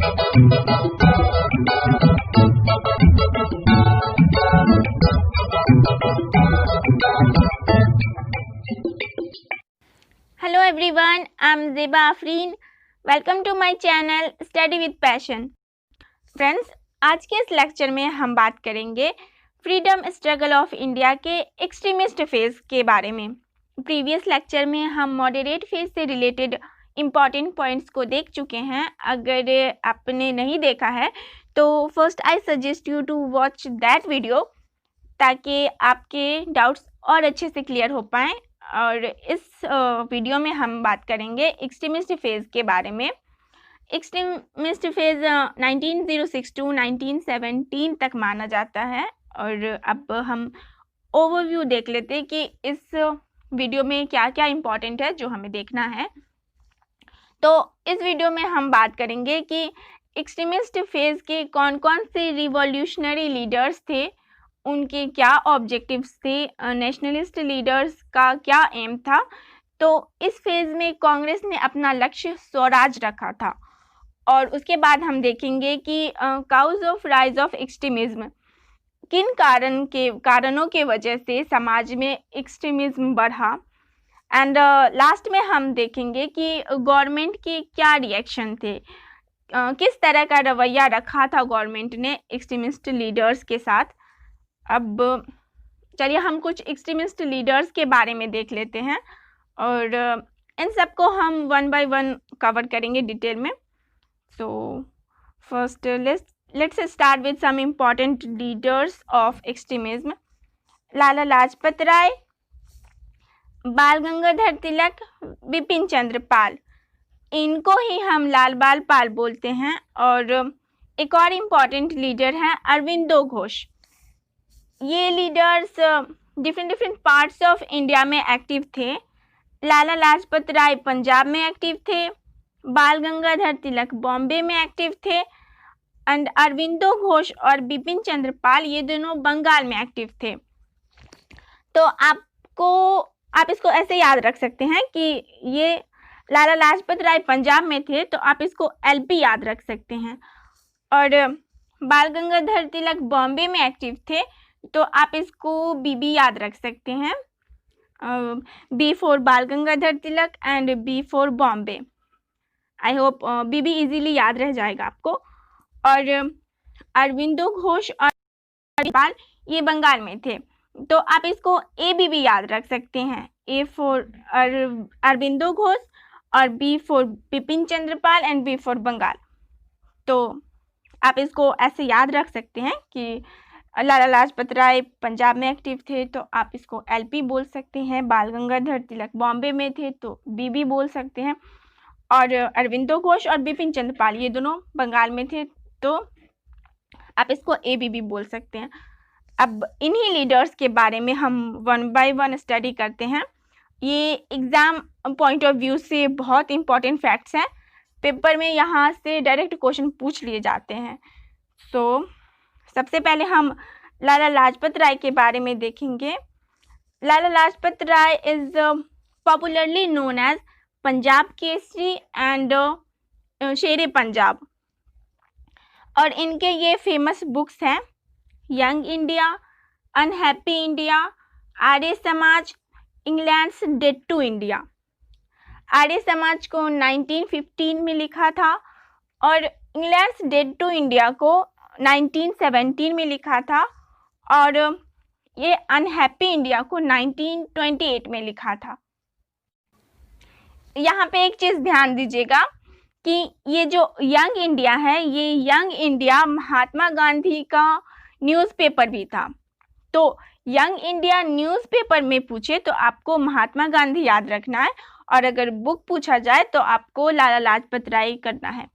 Hello everyone, I'm Zeba Afreen. Welcome to my channel Study with Passion. Friends, आज के इस lecture में हम बात करेंगे फ्रीडम स्ट्रगल ऑफ इंडिया के एक्सट्रीमिस्ट फेज़ के बारे में। प्रीवियस लेक्चर में हम मॉडरेट फेज़ से रिलेटेड इम्पॉर्टेंट पॉइंट्स को देख चुके हैं। अगर आपने नहीं देखा है तो first I suggest you to watch that video, ताकि आपके डाउट्स और अच्छे से क्लियर हो पाएँ। और इस वीडियो में हम बात करेंगे एक्सट्रीमिस्ट फेज़ के बारे में। एक्सट्रीमिस्ट फेज़ 1906 टू 1917 तक माना जाता है। और अब हम ओवरव्यू देख लेते हैं कि इस वीडियो में क्या क्या इम्पोर्टेंट है जो हमें देखना है। तो इस वीडियो में हम बात करेंगे कि एक्सट्रीमिस्ट फेज़ के कौन कौन से रिवॉल्यूशनरी लीडर्स थे, उनके क्या ऑब्जेक्टिव्स थे, नेशनलिस्ट लीडर्स का क्या एम था। तो इस फेज़ में कांग्रेस ने अपना लक्ष्य स्वराज रखा था। और उसके बाद हम देखेंगे कि cause of rise of extremism, किन कारणों के वजह से समाज में एक्सट्रीमिज्म बढ़ा। एंड लास्ट में हम देखेंगे कि गवर्नमेंट के क्या रिएक्शन थे, किस तरह का रवैया रखा था गवर्नमेंट ने एक्सट्रीमिस्ट लीडर्स के साथ। अब चलिए हम कुछ एक्सट्रीमिस्ट लीडर्स के बारे में देख लेते हैं और इन सबको हम वन बाय वन कवर करेंगे डिटेल में। So first let's start with some important leaders of extremism. Lala Lajpat Rai, Bal Gangadhar तिलक, बिपिन चंद्र पाल, इनको ही हम लाल बाल पाल बोलते हैं। और एक और इम्पॉर्टेंट लीडर हैं अरविंदो घोष। ये leaders different parts of India में एक्टिव थे। लाला लाजपत राय पंजाब में एक्टिव थे, बाल गंगाधर तिलक बॉम्बे में एक्टिव थे, एंड अरविंदो घोष और बिपिन चंद्र पाल ये दोनों बंगाल में एक्टिव थे। तो आप इसको ऐसे याद रख सकते हैं कि ये लाला लाजपत राय पंजाब में थे, तो आप इसको एलपी याद रख सकते हैं। और बाल गंगाधर तिलक बॉम्बे में एक्टिव थे, तो आप इसको बीबी याद रख सकते हैं, B for Bal Gangadhar Tilak and B for Bombay. I hope BB easily याद रह जाएगा आपको। और अरविंदो घोष और पाल ये बंगाल में थे, तो आप इसको ए बी भी याद रख सकते हैं, ए फॉर अरविंदो घोष और B for Bipin Chandra Pal and B for Bengal. तो आप इसको ऐसे याद रख सकते हैं कि लाला लाजपत राय पंजाब में एक्टिव थे, तो आप इसको एलपी बोल सकते हैं। बाल गंगाधर तिलक बॉम्बे में थे, तो बीबी बोल सकते हैं। और अरविंदो घोष और बिपिन चंद्र पाल ये दोनों बंगाल में थे, तो आप इसको ए बी भी बोल सकते हैं। अब इन्हीं लीडर्स के बारे में हम वन बाय वन स्टडी करते हैं। ये एग्ज़ाम पॉइंट ऑफ व्यू से बहुत इंपॉर्टेंट फैक्ट्स हैं। पेपर में यहाँ से डायरेक्ट क्वेश्चन पूछ लिए जाते हैं। सो सबसे पहले हम लाला लाजपत राय के बारे में देखेंगे। Lala Lajpat Rai is popularly known as Punjab Kesari and Shere Punjab. और इनके ये फेमस बुक्स हैं young India, unhappy India, Arya Samaj, England's debt to India. Arya Samaj को 1915 में लिखा था और इंग्लैंड्स डेट टू इंडिया को 1917 में लिखा था, और ये अनहैप्पी इंडिया को 1928 में लिखा था। यहाँ पे एक चीज़ ध्यान दीजिएगा कि ये जो यंग इंडिया है, ये यंग इंडिया महात्मा गांधी का न्यूज़पेपर भी था। तो यंग इंडिया न्यूज़पेपर में पूछे तो आपको महात्मा गांधी याद रखना है, और अगर बुक पूछा जाए तो आपको लाला लाजपत राय करना है।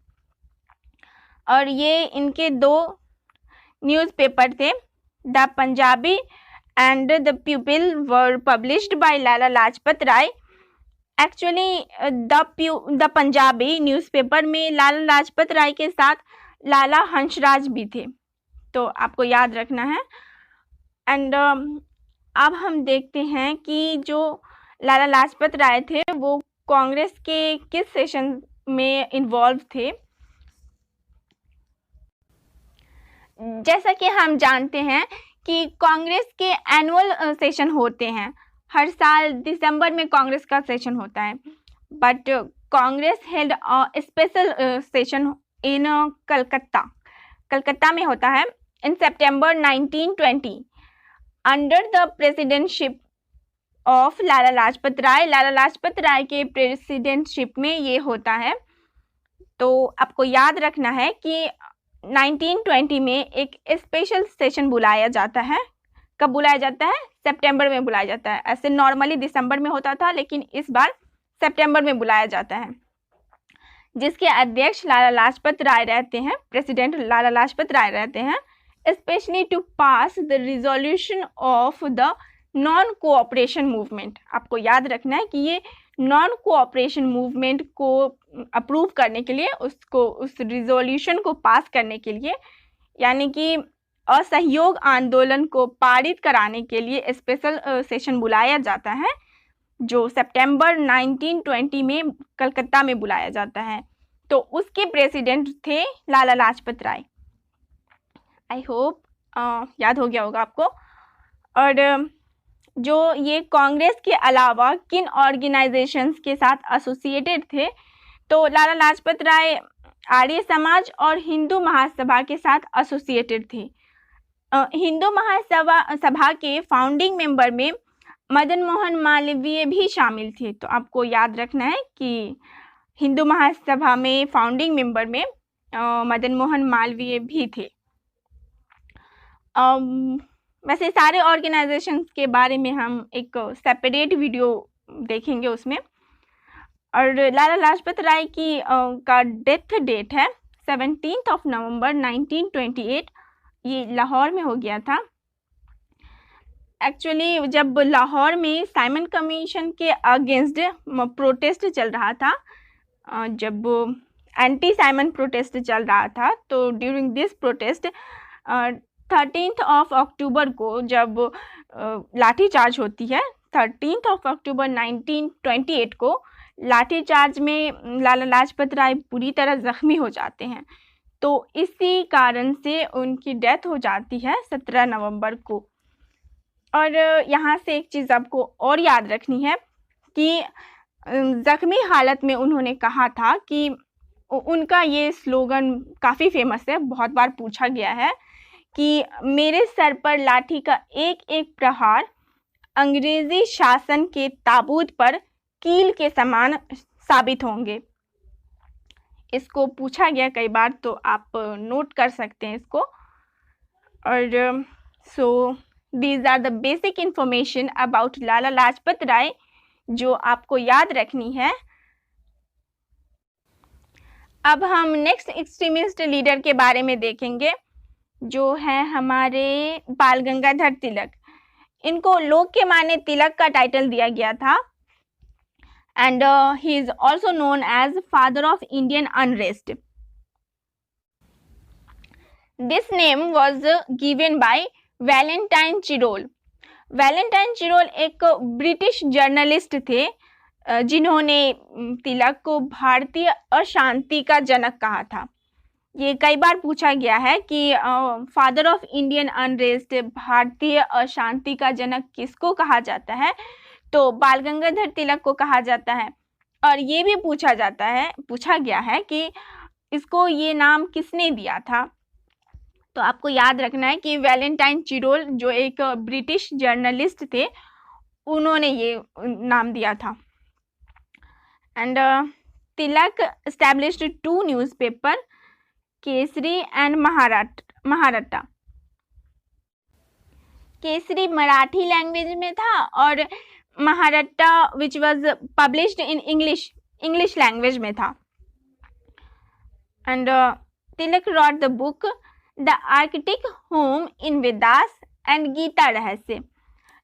और ये इनके दो न्यूज़पेपर थे, the Punjabi and the People were published by Lala Lajpat Rai. Actually the Punjabi newspaper में लाला लाजपत राय के साथ लाला हंसराज भी थे, तो आपको याद रखना है। एंड अब हम देखते हैं कि जो लाला लाजपत राय थे वो कांग्रेस के किस सेशन में इन्वॉल्व थे। जैसा कि हम जानते हैं कि कांग्रेस के एनुअल सेशन होते हैं, हर साल दिसंबर में कांग्रेस का सेशन होता है, but Congress held a special session in Calcutta में होता है इन सितंबर 1920 अंडर द प्रेसिडेंटशिप ऑफ लाला लाजपत राय। लाला लाजपत राय के प्रेसिडेंटशिप में ये होता है। तो आपको याद रखना है कि 1920 में एक स्पेशल सेशन बुलाया जाता है। कब बुलाया जाता है? सितंबर में बुलाया जाता है। ऐसे नॉर्मली दिसंबर में होता था, लेकिन इस बार सितंबर में बुलाया जाता है, जिसके अध्यक्ष लाला लाजपत राय रहते हैं, प्रेसिडेंट लाला लाजपत राय रहते हैं, specially to pass the resolution of the non cooperation movement. आपको याद रखना है कि ये नॉन कोऑपरेशन मूवमेंट को अप्रूव करने के लिए, उसको उस रिजोल्यूशन को पास करने के लिए, यानी कि असहयोग आंदोलन को पारित कराने के लिए स्पेशल सेशन बुलाया जाता है, जो सितंबर 1920 में कलकत्ता में बुलाया जाता है। तो उसके प्रेसिडेंट थे लाला लाजपत राय। आई होप याद हो गया होगा आपको। और जो ये कांग्रेस के अलावा किन ऑर्गेनाइजेशंस के साथ एसोसिएटेड थे, तो लाला लाजपत राय आर्य समाज और हिंदू महासभा के साथ एसोसिएटेड थे। हिंदू महासभा के फाउंडिंग मेंबर में मदन मोहन मालवीय भी शामिल थे। तो आपको याद रखना है कि हिंदू महासभा में फाउंडिंग मेंबर में मदन मोहन मालवीय भी थे। वैसे सारे ऑर्गेनाइजेशंस के बारे में हम एक सेपरेट वीडियो देखेंगे उसमें। और लाला लाजपत राय की का डेथ डेट है 17 नवंबर 1928। ये लाहौर में हो गया था। एक्चुअली जब लाहौर में साइमन कमीशन के अगेंस्ट प्रोटेस्ट चल रहा था, जब एंटी साइमन प्रोटेस्ट चल रहा था, तो ड्यूरिंग दिस प्रोटेस्ट 13 अक्टूबर को जब लाठीचार्ज होती है, 13 अक्टूबर 1928 को लाठीचार्ज में लाला लाजपत राय पूरी तरह जख्मी हो जाते हैं। तो इसी कारण से उनकी डेथ हो जाती है 17 नवंबर को। और यहाँ से एक चीज़ आपको और याद रखनी है कि ज़ख्मी हालत में उन्होंने कहा था कि उनका ये स्लोगन काफ़ी फेमस है, बहुत बार पूछा गया है कि मेरे सर पर लाठी का एक एक प्रहार अंग्रेजी शासन के ताबूत पर कील के समान साबित होंगे। इसको पूछा गया कई बार, तो आप नोट कर सकते हैं इसको। और so these are the basic information about Lala Lajpat Rai जो आपको याद रखनी है। अब हम नेक्स्ट एक्सट्रीमिस्ट लीडर के बारे में देखेंगे, जो है हमारे बाल गंगाधर तिलक। इनको लोक के माने तिलक का टाइटल दिया गया था, and he is also known as father of Indian unrest. This name was given by Valentine Chirol. Valentine Chirol एक ब्रिटिश जर्नलिस्ट थे, जिन्होंने तिलक को भारतीय अशांति का जनक कहा था। ये कई बार पूछा गया है कि फादर ऑफ इंडियन अनरेस्ट, भारतीय अशांति का जनक किसको कहा जाता है, तो बाल गंगाधर तिलक को कहा जाता है। और ये भी पूछा गया है कि इसको ये नाम किसने दिया था। तो आपको याद रखना है कि वैलेंटाइन चिरोल जो एक ब्रिटिश जर्नलिस्ट थे, उन्होंने ये नाम दिया था। And Tilak established 2 newspaper, Kesari and Maharashtra. Kesari Marathi language में था और Maharashtra which was published in English language में था। And Tilak wrote the book the Arctic Home in Vedas and Gita Rahasya.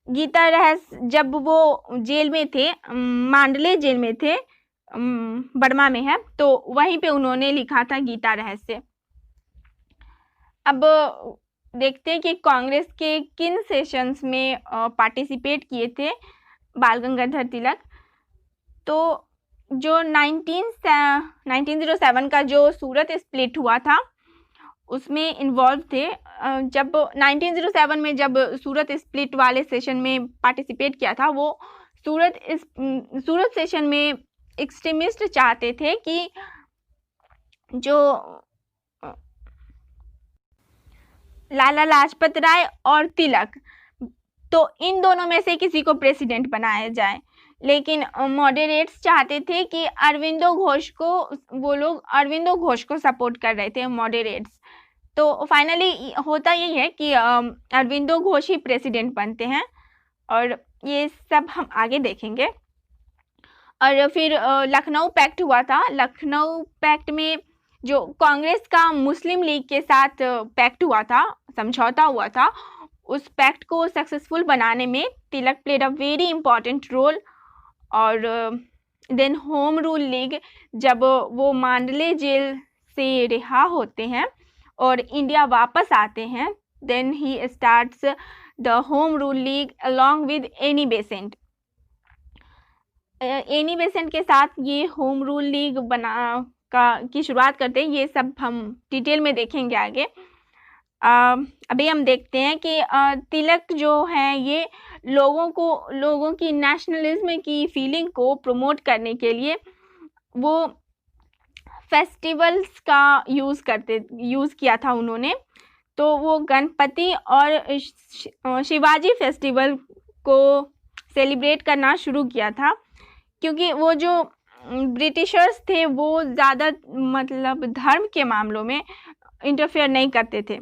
Gita रहस्य जब वो जेल में थे, मांडले जेल में थे, बर्मा में है, तो वहीं पे उन्होंने लिखा था गीता रहस्य। अब देखते हैं कि कांग्रेस के किन सेशंस में पार्टिसिपेट किए थे बाल गंगाधर तिलक। तो जो 1907 का जो सूरत स्प्लिट हुआ था, उसमें इन्वॉल्व थे। जब 1907 में जब सूरत स्प्लिट वाले सेशन में पार्टिसिपेट किया था, वो सूरत सेशन में एक्सट्रीमिस्ट चाहते थे कि जो लाला लाजपत राय और तिलक, तो इन दोनों में से किसी को प्रेसिडेंट बनाया जाए। लेकिन मॉडरेट्स चाहते थे कि अरविंदो घोष को, वो लोग अरविंदो घोष को सपोर्ट कर रहे थे मॉडरेट्स। तो फाइनली होता यही है कि अरविंदो घोष ही प्रेसिडेंट बनते हैं, और ये सब हम आगे देखेंगे। और फिर लखनऊ पैक्ट हुआ था। लखनऊ पैक्ट में जो कांग्रेस का मुस्लिम लीग के साथ पैक्ट हुआ था, समझौता हुआ था, उस पैक्ट को सक्सेसफुल बनाने में Tilak played a very important role. और देन होम रूल लीग, जब वो मांडले जेल से रिहा होते हैं और इंडिया वापस आते हैं, then he starts the Home rule League along with Annie Besant. Annie Besant के साथ ये होम रूल लीग की शुरुआत करते हैं। ये सब हम डिटेल में देखेंगे आगे। अभी हम देखते हैं कि तिलक जो है ये लोगों की नेशनलिज्म की फीलिंग को प्रमोट करने के लिए वो फेस्टिवल्स का यूज़ किया था उन्होंने। तो वो गणपति और शिवाजी फेस्टिवल को सेलिब्रेट करना शुरू किया था, क्योंकि वो जो ब्रिटिशर्स थे वो ज़्यादा मतलब धर्म के मामलों में इंटरफेयर नहीं करते थे।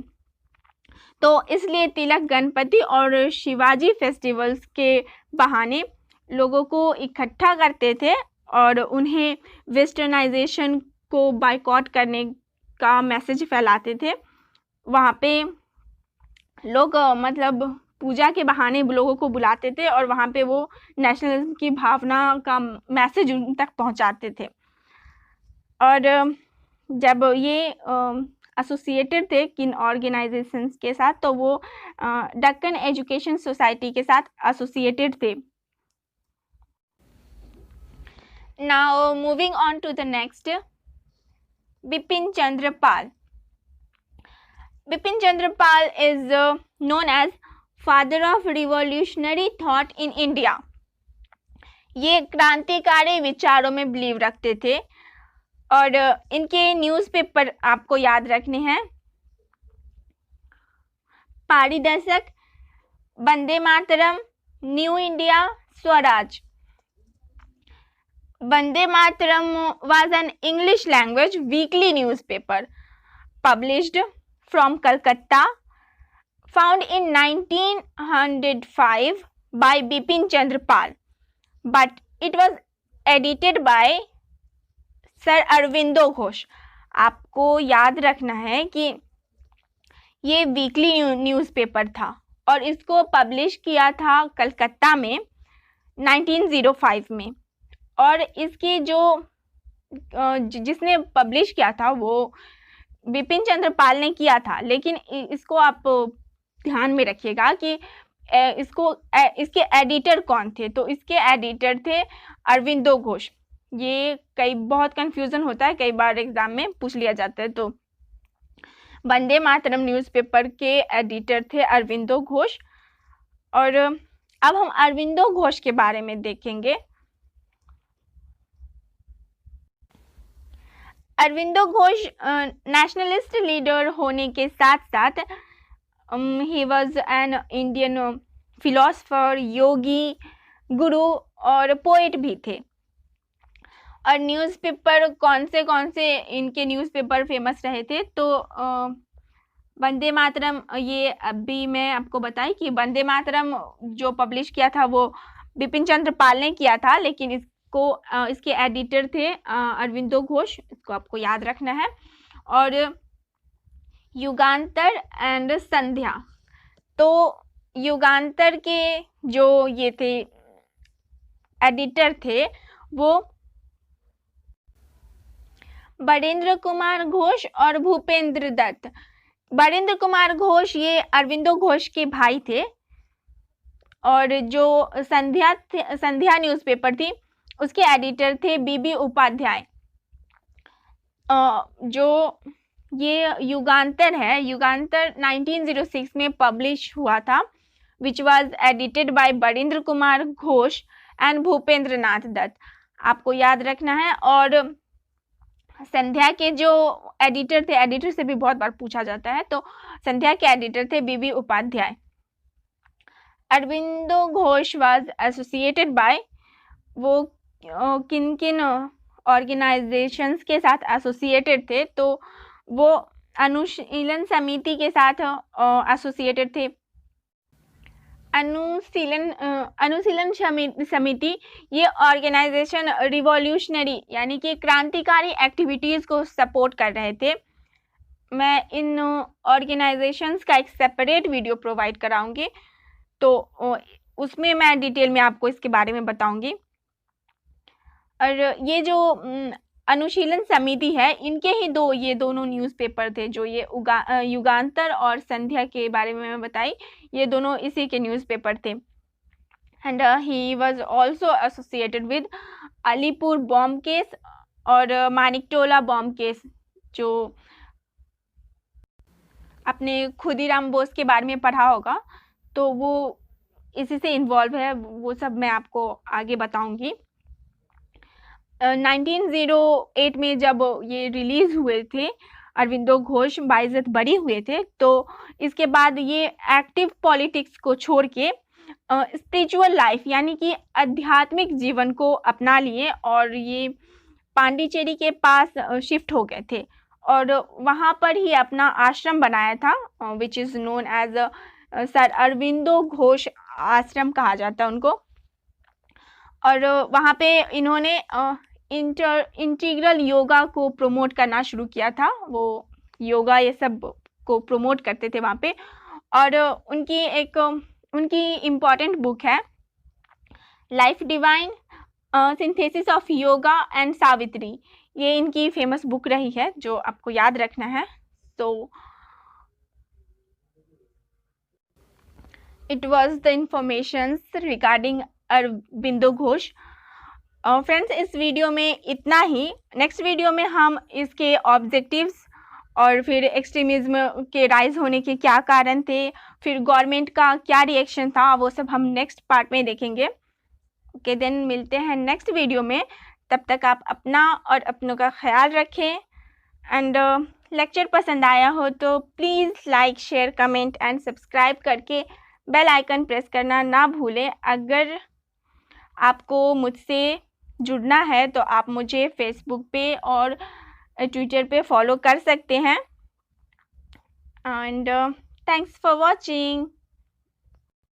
तो इसलिए तिलक गणपति और शिवाजी फेस्टिवल्स के बहाने लोगों को इकट्ठा करते थे और उन्हें वेस्टर्नाइजेशन को बायकॉट करने का मैसेज फैलाते थे। वहाँ पे लोग मतलब पूजा के बहाने लोगों को बुलाते थे और वहाँ पे वो नेशनलिज्म की भावना का मैसेज उन तक पहुँचाते थे। और जब ये एसोसिएटेड थे किन ऑर्गेनाइजेशंस के साथ, तो वो दक्कन एजुकेशन सोसाइटी के साथ एसोसिएटेड थे। Now moving on to the next, Bipin Chandra Pal. Bipin Chandra Pal is known as father of revolutionary thought in India. ये क्रांतिकारी विचारों में बिलीव रखते थे और इनके न्यूज़पेपर आपको याद रखने हैं: Paridarshak, Vande Mataram, new India, Swaraj. Vande Mataram was an English language weekly newspaper published from Calcutta, found in 1905 by Bipin Chandra Pal, but it was edited by sir Aurobindo Ghosh. आपको याद रखना है कि ये वीकली न्यूज़पेपर था और इसको पब्लिश किया था कलकत्ता में 1905 में। और इसकी जिसने पब्लिश किया था वो बिपिन चंद्र पाल ने किया था। लेकिन इसको आप ध्यान में रखिएगा कि इसके एडिटर कौन थे। तो इसके एडिटर थे अरविंदो घोष। ये बहुत कन्फ्यूज़न होता है, कई बार एग्ज़ाम में पूछ लिया जाता है। तो वंदे मातरम न्यूज़पेपर के एडिटर थे अरविंदो घोष। और अब हम अरविंदो घोष के बारे में देखेंगे। अरविंदो घोष नेशनलिस्ट लीडर होने के साथ साथ ही was an Indian philosopher, yogi, guru और पोएट भी थे। और न्यूज़पेपर कौन से इनके न्यूज़पेपर फेमस रहे थे, तो वंदे मातरम, ये अभी मैं आपको बताई कि वंदे मातरम जो पब्लिश किया था वो बिपिन चंद्र पाल ने किया था, लेकिन इसके एडिटर थे अरविंदो घोष। इसको आपको याद रखना है। और युगांतर एंड संध्या, तो युगांतर के जो ये थे एडिटर थे वो बरेंद्र कुमार घोष और भूपेंद्र दत्त। बरेंद्र कुमार घोष ये अरविंदो घोष के भाई थे। और जो संध्या न्यूज़पेपर थी उसके एडिटर थे बीबी उपाध्याय। जो ये युगांतर है। युगांतर 1906 में पब्लिश हुआ था, which was edited by Barindra Kumar Ghosh and Bhupendra Nath Dutt. आपको याद रखना है। और संध्या के जो एडिटर थे, एडिटर से भी बहुत बार पूछा जाता है, तो संध्या के एडिटर थे BB Upadhyay. Aurobindo Ghosh was associated by, वो किन किन ऑर्गेनाइजेशंस के साथ एसोसिएटेड थे, तो वो अनुशीलन समिति के साथ एसोसिएटेड थे। अनुशीलन समिति ये ऑर्गेनाइजेशन रिवॉल्यूशनरी यानी कि क्रांतिकारी एक्टिविटीज़ को सपोर्ट कर रहे थे। मैं इन ऑर्गेनाइजेशंस का एक सेपरेट वीडियो प्रोवाइड कराऊंगी, तो उसमें मैं डिटेल में आपको इसके बारे में बताऊंगी। और ये जो अनुशीलन समिति है, इनके ही ये दोनों न्यूज़पेपर थे, जो ये युगांतर और संध्या के बारे में मैं बताई, ये दोनों इसी के न्यूज़पेपर थे। And he was also associated with Alipur bomb case और मानिकटोला बॉम्ब केस, जो आपने खुदीराम बोस के बारे में पढ़ा होगा, तो वो इसी से इन्वॉल्व है। वो सब मैं आपको आगे बताऊंगी। 1908 में जब ये रिलीज़ हुए थे, अरविंदो घोष बाइज्जत बरी हुए थे, तो इसके बाद ये एक्टिव पॉलिटिक्स को छोड़ के स्पिरिचुअल लाइफ यानी कि आध्यात्मिक जीवन को अपना लिए और ये पांडिचेरी के पास शिफ्ट हो गए थे और वहाँ पर ही अपना आश्रम बनाया था, which is known as sir Aurobindo Ghosh ashram कहा जाता है उनको। और वहाँ पे इन्होंने इंटीग्रल योगा को प्रमोट करना शुरू किया था। वो योगा ये सब को प्रमोट करते थे वहाँ पे। और उनकी इम्पॉर्टेंट बुक है life divine, synthesis of yoga and Savitri. ये इनकी फेमस बुक रही है जो आपको याद रखना है। तो it was the information regarding Aurobindo Ghosh. Friends, इस वीडियो में इतना ही। नेक्स्ट वीडियो में हम इसके ऑब्जेक्टिव्स और फिर एक्सट्रीमिज्म के राइज होने के क्या कारण थे, फिर गवर्नमेंट का क्या रिएक्शन था, वो सब हम नेक्स्ट पार्ट में देखेंगे। ओके, देन मिलते हैं नेक्स्ट वीडियो में। तब तक आप अपना और अपनों का ख्याल रखें। एंड लेक्चर पसंद आया हो तो please like, share, comment and subscribe करके बेल आइकन प्रेस करना ना भूलें। अगर आपको मुझसे जुड़ना है तो आप मुझे फेसबुक पे और ट्विटर पे फॉलो कर सकते हैं। And thanks for watching.